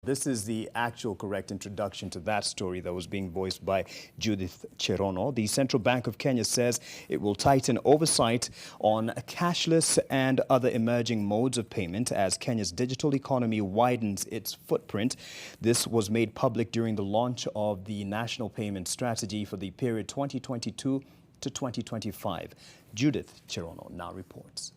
This is the actual correct introduction to that story that was being voiced by Judith Cherono. The Central Bank of Kenya says it will tighten oversight on cashless and other emerging modes of payment as Kenya's digital economy widens its footprint. This was made public during the launch of the National Payment Strategy for the period 2022 to 2025. Judith Cherono now reports.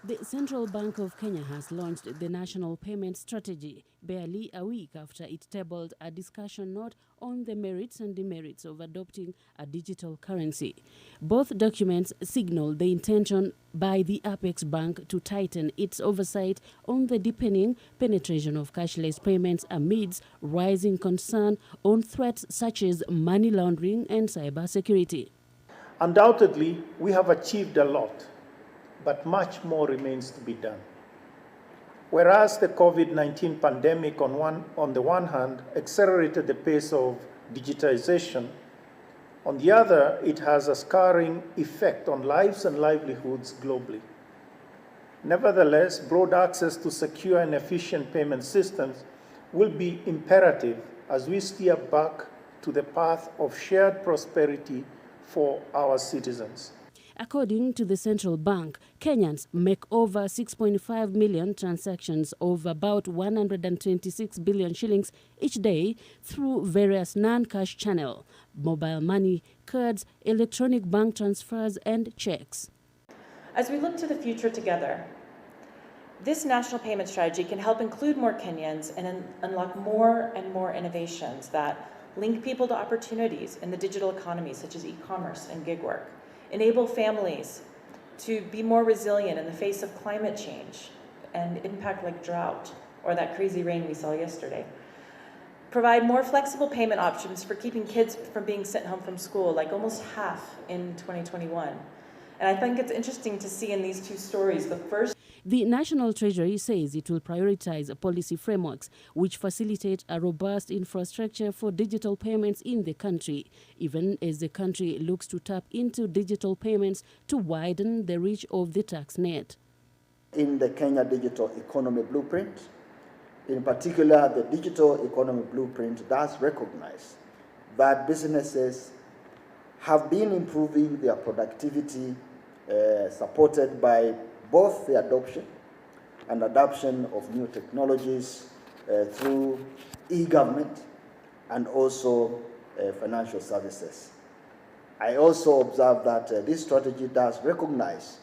The Central Bank of Kenya has launched the National Payment Strategy barely a week after it tabled a discussion note on the merits and demerits of adopting a digital currency. Both documents signal the intention by the Apex Bank to tighten its oversight on the deepening penetration of cashless payments amidst rising concern on threats such as money laundering and cybersecurity. Undoubtedly, we have achieved a lot, but much more remains to be done. Whereas the COVID-19 pandemic on the one hand accelerated the pace of digitization, on the other, it has a scarring effect on lives and livelihoods globally. Nevertheless, broad access to secure and efficient payment systems will be imperative as we steer back to the path of shared prosperity for our citizens. According to the central bank, Kenyans make over 6.5 million transactions of about 126 billion shillings each day through various non-cash channels, mobile money, cards, electronic bank transfers, and checks. As we look to the future together, this national payment strategy can help include more Kenyans and unlock more and more innovations that link people to opportunities in the digital economy, such as e-commerce and gig work. Enable families to be more resilient in the face of climate change and impact like drought or that crazy rain we saw yesterday. Provide more flexible payment options for keeping kids from being sent home from school, like almost half in 2021. And I think it's interesting to see in these two stories, the first. The National Treasury says it will prioritize policy frameworks which facilitate a robust infrastructure for digital payments in the country, even as the country looks to tap into digital payments to widen the reach of the tax net. In the Kenya Digital Economy Blueprint, in particular, the Digital Economy Blueprint does recognize that businesses have been improving their productivity, supported by both the adoption and adoption of new technologies through e-government and also financial services. I also observe that this strategy does recognize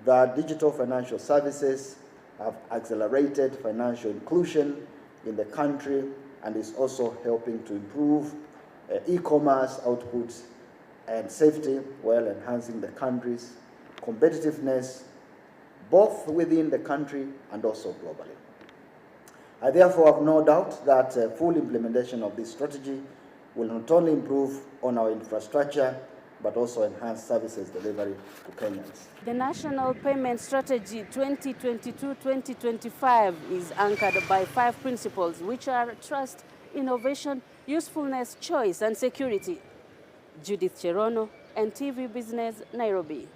that digital financial services have accelerated financial inclusion in the country and is also helping to improve e-commerce outputs and safety while enhancing the country's competitiveness both within the country and also globally. I therefore have no doubt that full implementation of this strategy will not only improve on our infrastructure, but also enhance services delivery to Kenyans. The National Payment Strategy 2022-2025 is anchored by 5 principles, which are trust, innovation, usefulness, choice, and security. Judith Cherono, NTV Business, Nairobi.